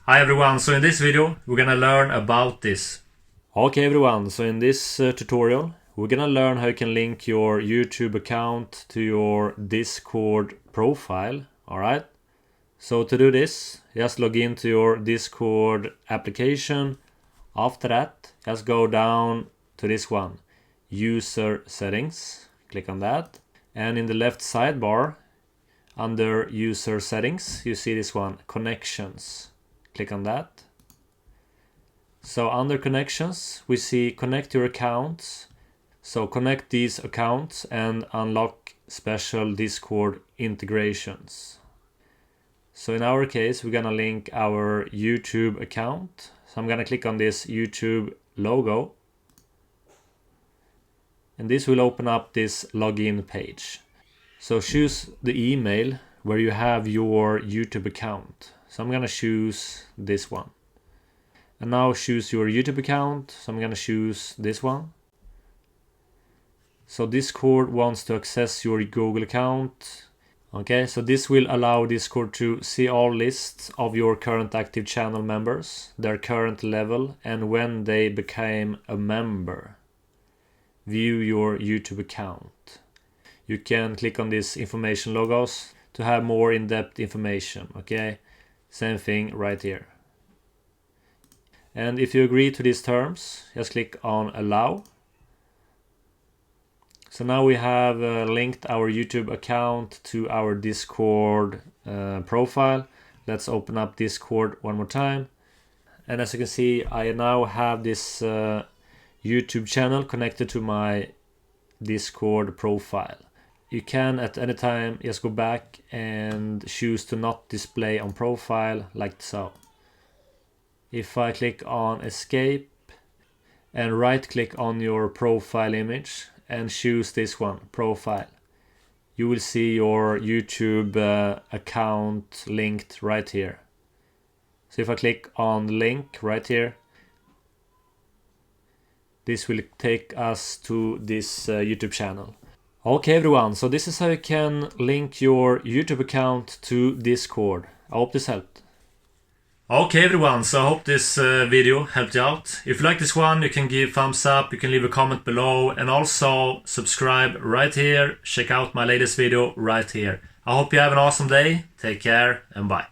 Hi everyone, so in this video we're gonna learn about this. Okay everyone, so in this tutorial we're gonna learn how you can link your YouTube account to your Discord profile. Alright, so to do this, just log into your Discord application. After that, just go down to this one, user settings, click on that, and in the left sidebar under user settings you see this one, connections. Click on that. So under connections, we see connect your accounts. So connect these accounts and unlock special Discord integrations. So in our case, we're gonna link our YouTube account. So I'm gonna click on this YouTube logo. And this will open up this login page. So choose the email where you have your YouTube account. So I'm gonna choose this one. And now choose your YouTube account. So I'm gonna choose this one. So Discord wants to access your Google account. Okay, so this will allow Discord to see all lists of your current active channel members, their current level, and when they became a member. View your YouTube account. You can click on these information logos to have more in-depth information, okay? Same thing right here. And if you agree to these terms, just click on allow. So now we have linked our YouTube account to our Discord profile. Let's open up Discord one more time. And as you can see, I now have this YouTube channel connected to my Discord profile. You can at any time just go back and choose to not display on profile like so. If I click on escape and right click on your profile image and choose this one, profile, you will see your YouTube account linked right here. So if I click on the link right here, this will take us to this YouTube channel. Okay everyone, so this is how you can link your YouTube account to Discord. I hope this helped. Okay everyone, so I hope this video helped you out. If you like this one, you can give thumbs up, you can leave a comment below, and also subscribe right here. Check out my latest video right here. I hope you have an awesome day. Take care and bye.